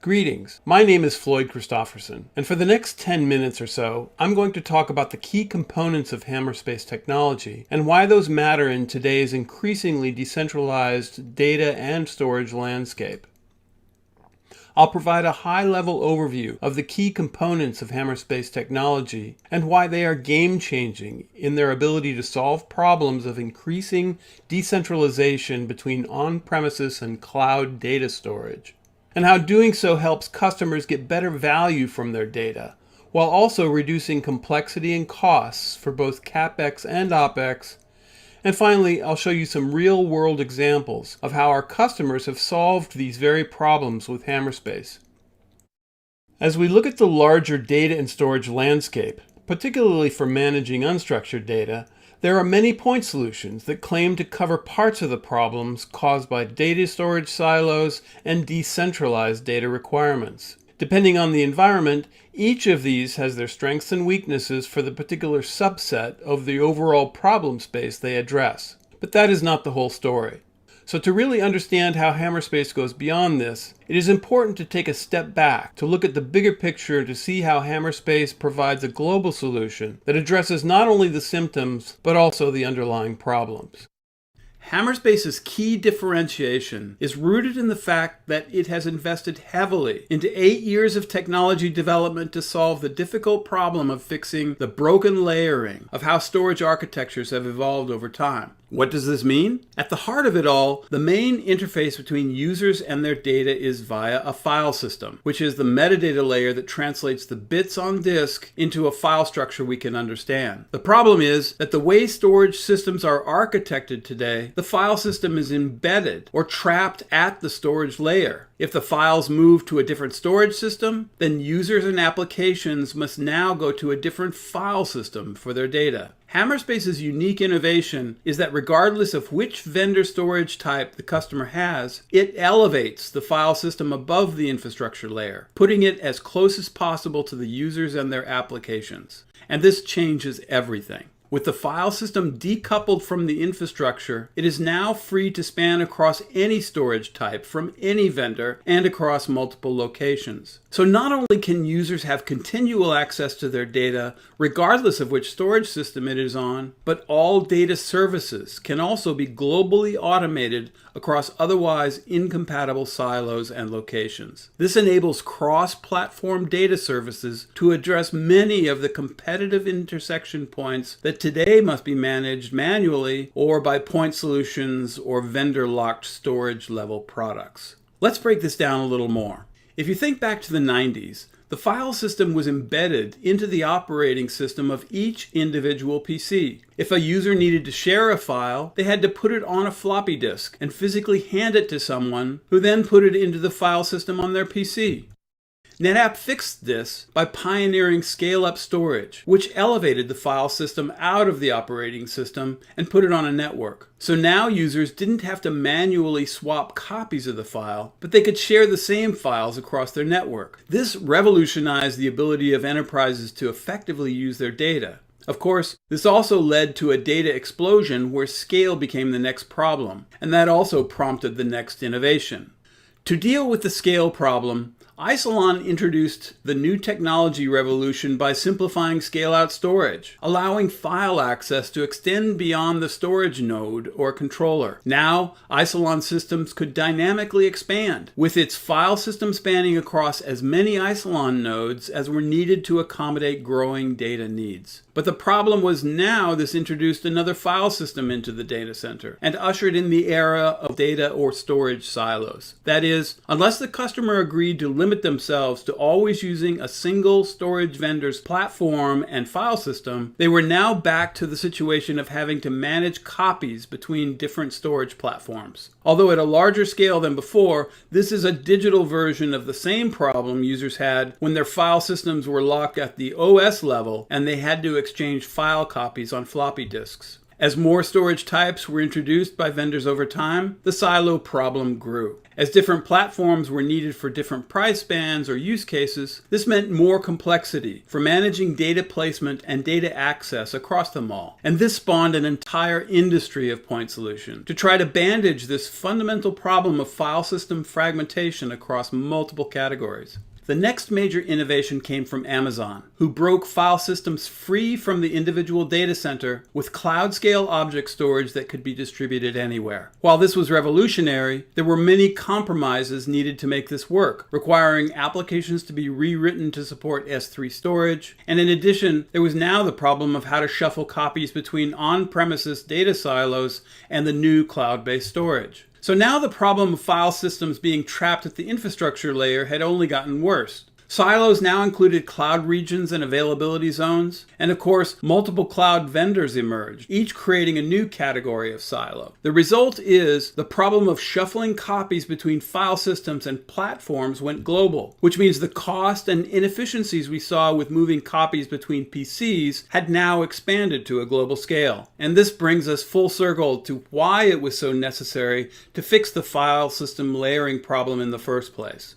Greetings, my name is Floyd Christofferson, and for the next 10 minutes or so, I'm going to talk about the key components of Hammerspace technology and why those matter in today's increasingly decentralized data and storage landscape. I'll provide a high-level overview of the key components of Hammerspace technology and why they are game-changing in their ability to solve problems of increasing decentralization between on-premises and cloud data storage, and how doing so helps customers get better value from their data, while also reducing complexity and costs for both CapEx and OpEx. And finally, I'll show you some real-world examples of how our customers have solved these very problems with Hammerspace. As we look at the larger data and storage landscape, particularly for managing unstructured data, there are many point solutions that claim to cover parts of the problems caused by data storage silos and decentralized data requirements. Depending on the environment, each of these has their strengths and weaknesses for the particular subset of the overall problem space they address. But that is not the whole story. So to really understand how Hammerspace goes beyond this, it is important to take a step back to look at the bigger picture to see how Hammerspace provides a global solution that addresses not only the symptoms, but also the underlying problems. Hammerspace's key differentiation is rooted in the fact that it has invested heavily into 8 years of technology development to solve the difficult problem of fixing the broken layering of how storage architectures have evolved over time. What does this mean? At the heart of it all, the main interface between users and their data is via a file system, which is the metadata layer that translates the bits on disk into a file structure we can understand. The problem is that the way storage systems are architected today, the file system is embedded or trapped at the storage layer. If the files move to a different storage system, then users and applications must now go to a different file system for their data. Hammerspace's unique innovation is that regardless of which vendor storage type the customer has, it elevates the file system above the infrastructure layer, putting it as close as possible to the users and their applications. And this changes everything. With the file system decoupled from the infrastructure, it is now free to span across any storage type from any vendor and across multiple locations. So not only can users have continual access to their data, regardless of which storage system it is on, but all data services can also be globally automated across otherwise incompatible silos and locations. This enables cross-platform data services to address many of the competitive intersection points that today must be managed manually or by point solutions or vendor-locked storage level products. Let's break this down a little more. If you think back to the 90s, the file system was embedded into the operating system of each individual PC. If a user needed to share a file, they had to put it on a floppy disk and physically hand it to someone who then put it into the file system on their PC. NetApp fixed this by pioneering scale-up storage, which elevated the file system out of the operating system and put it on a network. So now users didn't have to manually swap copies of the file, but they could share the same files across their network. This revolutionized the ability of enterprises to effectively use their data. Of course, this also led to a data explosion where scale became the next problem, and that also prompted the next innovation. To deal with the scale problem, Isilon introduced the new technology revolution by simplifying scale-out storage, allowing file access to extend beyond the storage node or controller. Now, Isilon systems could dynamically expand, with its file system spanning across as many Isilon nodes as were needed to accommodate growing data needs. But the problem was now this introduced another file system into the data center and ushered in the era of data or storage silos. That is, unless the customer agreed to limit themselves to always using a single storage vendor's platform and file system, they were now back to the situation of having to manage copies between different storage platforms. Although at a larger scale than before, this is a digital version of the same problem users had when their file systems were locked at the OS level and they had to exchange file copies on floppy disks. As more storage types were introduced by vendors over time, the silo problem grew. As different platforms were needed for different price bands or use cases, this meant more complexity for managing data placement and data access across them all. And this spawned an entire industry of point solutions to try to bandage this fundamental problem of file system fragmentation across multiple categories. The next major innovation came from Amazon, who broke file systems free from the individual data center with cloud-scale object storage that could be distributed anywhere. While this was revolutionary, there were many compromises needed to make this work, requiring applications to be rewritten to support S3 storage. And in addition, there was now the problem of how to shuffle copies between on-premises data silos and the new cloud-based storage. So now the problem of file systems being trapped at the infrastructure layer had only gotten worse. Silos now included cloud regions and availability zones, and of course, multiple cloud vendors emerged, each creating a new category of silo. The result is the problem of shuffling copies between file systems and platforms went global, which means the cost and inefficiencies we saw with moving copies between PCs had now expanded to a global scale. And this brings us full circle to why it was so necessary to fix the file system layering problem in the first place.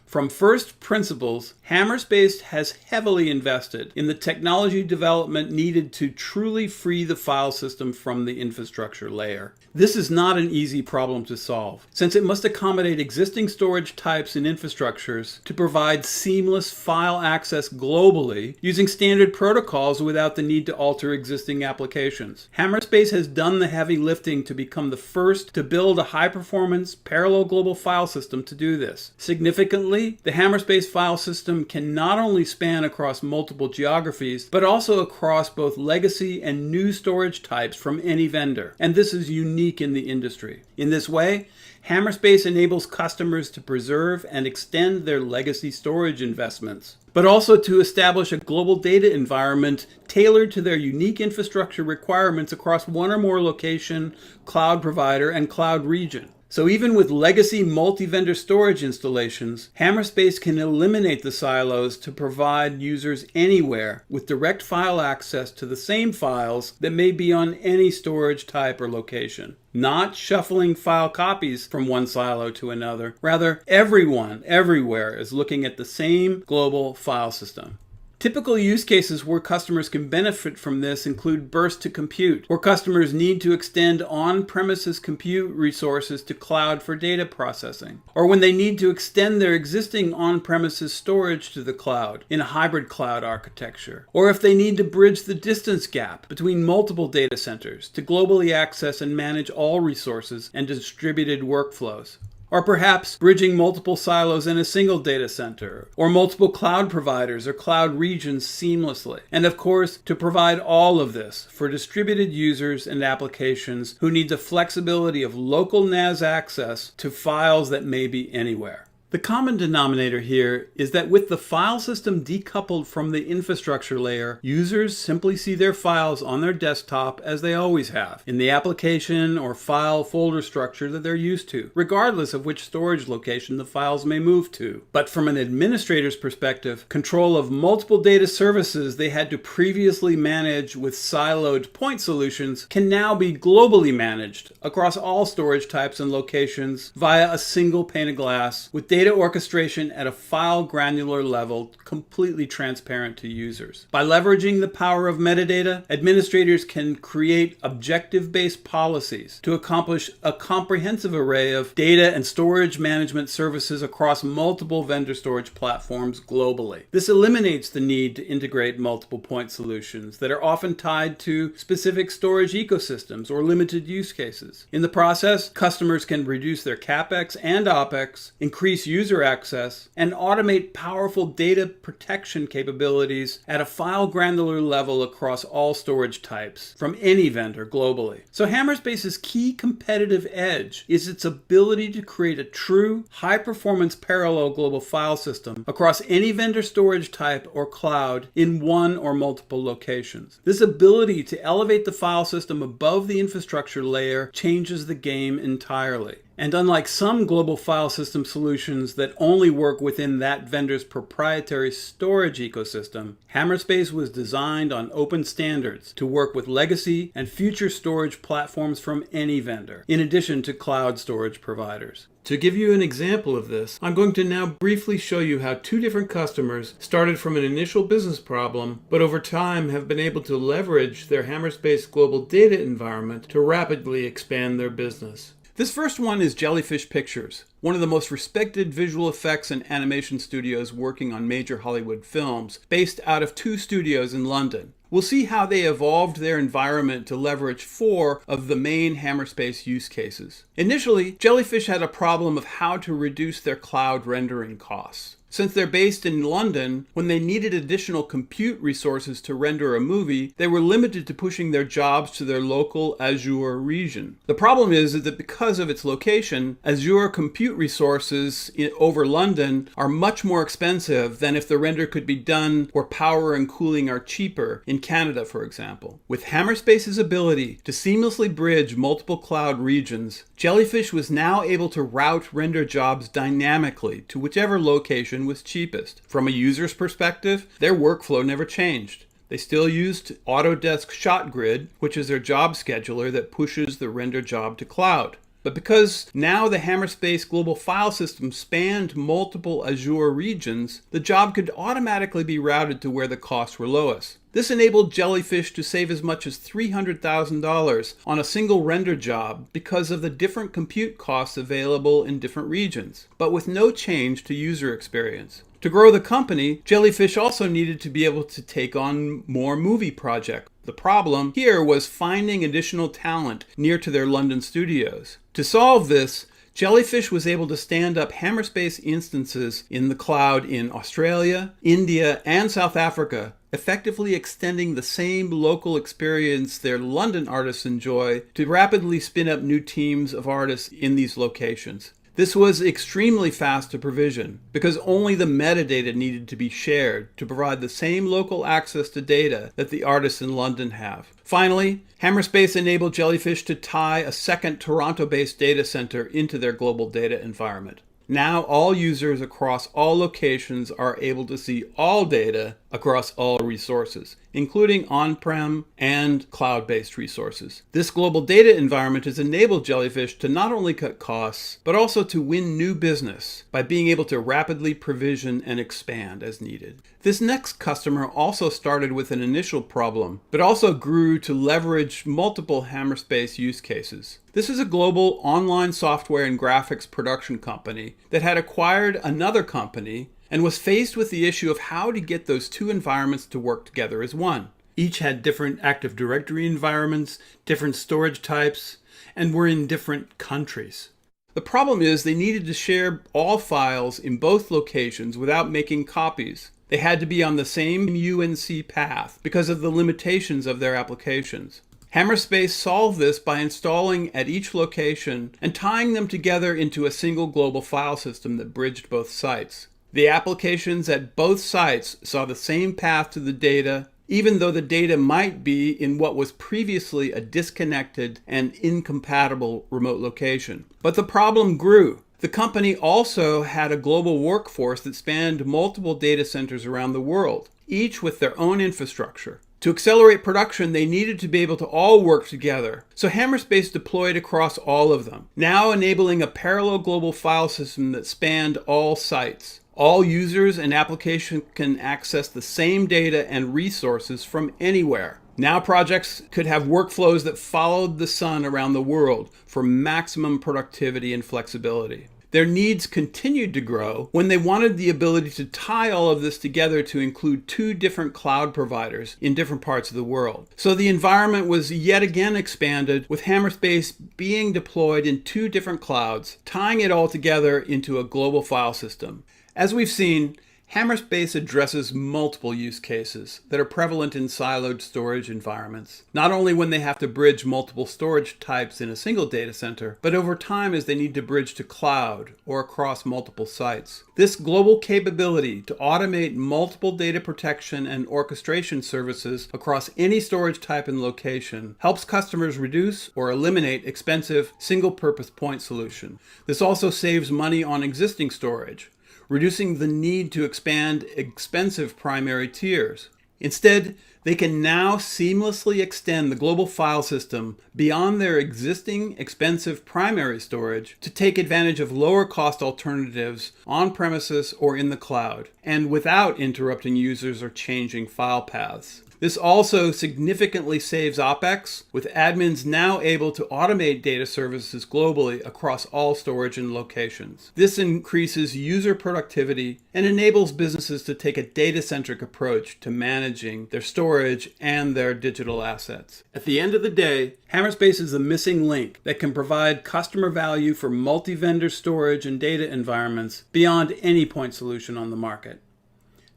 From first principles, Hammerspace has heavily invested in the technology development needed to truly free the file system from the infrastructure layer. This is not an easy problem to solve, since it must accommodate existing storage types and infrastructures to provide seamless file access globally using standard protocols without the need to alter existing applications. Hammerspace has done the heavy lifting to become the first to build a high-performance parallel global file system to do this. Significantly, the Hammerspace file system can not only span across multiple geographies, but also across both legacy and new storage types from any vendor. And this is unique in the industry. In this way, Hammerspace enables customers to preserve and extend their legacy storage investments, but also to establish a global data environment tailored to their unique infrastructure requirements across one or more location, cloud provider, and cloud region. So even with legacy multi-vendor storage installations, Hammerspace can eliminate the silos to provide users anywhere with direct file access to the same files that may be on any storage type or location. Not shuffling file copies from one silo to another. Rather, everyone, everywhere is looking at the same global file system. Typical use cases where customers can benefit from this include burst to compute, where customers need to extend on-premises compute resources to cloud for data processing, or when they need to extend their existing on-premises storage to the cloud in a hybrid cloud architecture, or if they need to bridge the distance gap between multiple data centers to globally access and manage all resources and distributed workflows. Or perhaps bridging multiple silos in a single data center, or multiple cloud providers or cloud regions seamlessly. And of course, to provide all of this for distributed users and applications who need the flexibility of local NAS access to files that may be anywhere. The common denominator here is that with the file system decoupled from the infrastructure layer, users simply see their files on their desktop as they always have, in the application or file folder structure that they're used to, regardless of which storage location the files may move to. But from an administrator's perspective, control of multiple data services they had to previously manage with siloed point solutions can now be globally managed across all storage types and locations via a single pane of glass with data orchestration at a file granular level completely transparent to users. By leveraging the power of metadata, administrators can create objective-based policies to accomplish a comprehensive array of data and storage management services across multiple vendor storage platforms globally. This eliminates the need to integrate multiple point solutions that are often tied to specific storage ecosystems or limited use cases. In the process, customers can reduce their CapEx and OpEx, increase user access, and automate powerful data protection capabilities at a file granular level across all storage types from any vendor globally. So Hammerspace's key competitive edge is its ability to create a true high-performance parallel global file system across any vendor storage type or cloud in one or multiple locations. This ability to elevate the file system above the infrastructure layer changes the game entirely. And unlike some global file system solutions that only work within that vendor's proprietary storage ecosystem, Hammerspace was designed on open standards to work with legacy and future storage platforms from any vendor, in addition to cloud storage providers. To give you an example of this, I'm going to now briefly show you how two different customers started from an initial business problem, but over time have been able to leverage their Hammerspace global data environment to rapidly expand their business. This first one is Jellyfish Pictures, one of the most respected visual effects and animation studios working on major Hollywood films, based out of two studios in London. We'll see how they evolved their environment to leverage 4 of the main Hammerspace use cases. Initially, Jellyfish had a problem of how to reduce their cloud rendering costs. Since they're based in London, when they needed additional compute resources to render a movie, they were limited to pushing their jobs to their local Azure region. The problem is that because of its location, Azure compute resources over London are much more expensive than if the render could be done where power and cooling are cheaper, in Canada, for example. With Hammerspace's ability to seamlessly bridge multiple cloud regions, Jellyfish was now able to route render jobs dynamically to whichever location was cheapest. From a user's perspective, their workflow never changed. They still used Autodesk ShotGrid, which is their job scheduler that pushes the render job to cloud. But because now the Hammerspace global file system spanned multiple Azure regions, the job could automatically be routed to where the costs were lowest. This enabled Jellyfish to save as much as $300,000 on a single render job because of the different compute costs available in different regions, but with no change to user experience. To grow the company, Jellyfish also needed to be able to take on more movie projects. The problem here was finding additional talent near to their London studios. To solve this, Jellyfish was able to stand up Hammerspace instances in the cloud in Australia, India, and South Africa, effectively extending the same local experience their London artists enjoy to rapidly spin up new teams of artists in these locations. This was extremely fast to provision because only the metadata needed to be shared to provide the same local access to data that the artists in London have. Finally, Hammerspace enabled Jellyfish to tie a second Toronto-based data center into their global data environment. Now all users across all locations are able to see all data across all resources, including on-prem and cloud-based resources. This global data environment has enabled Jellyfish to not only cut costs, but also to win new business by being able to rapidly provision and expand as needed. This next customer also started with an initial problem, but also grew to leverage multiple Hammerspace use cases. This is a global online software and graphics production company that had acquired another company and was faced with the issue of how to get those two environments to work together as one. Each had different Active Directory environments, different storage types, and were in different countries. The problem is they needed to share all files in both locations without making copies. They had to be on the same UNC path because of the limitations of their applications. Hammerspace solved this by installing at each location and tying them together into a single global file system that bridged both sites. The applications at both sites saw the same path to the data, even though the data might be in what was previously a disconnected and incompatible remote location. But the problem grew. The company also had a global workforce that spanned multiple data centers around the world, each with their own infrastructure. To accelerate production, they needed to be able to all work together. So Hammerspace deployed across all of them, now enabling a parallel global file system that spanned all sites. All users and applications can access the same data and resources from anywhere. Now projects could have workflows that followed the sun around the world for maximum productivity and flexibility. Their needs continued to grow when they wanted the ability to tie all of this together to include 2 different cloud providers in different parts of the world. So the environment was yet again expanded, with Hammerspace being deployed in 2 different clouds, tying it all together into a global file system. As we've seen, Hammerspace addresses multiple use cases that are prevalent in siloed storage environments, not only when they have to bridge multiple storage types in a single data center, but over time as they need to bridge to cloud or across multiple sites. This global capability to automate multiple data protection and orchestration services across any storage type and location helps customers reduce or eliminate expensive single-purpose point solutions. This also saves money on existing storage, reducing the need to expand expensive primary tiers. Instead, they can now seamlessly extend the global file system beyond their existing expensive primary storage to take advantage of lower cost alternatives on premises or in the cloud, and without interrupting users or changing file paths. This also significantly saves OpEx, with admins now able to automate data services globally across all storage and locations. This increases user productivity and enables businesses to take a data-centric approach to managing their storage and their digital assets. At the end of the day, Hammerspace is the missing link that can provide customer value for multi-vendor storage and data environments beyond any point solution on the market.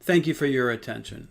Thank you for your attention.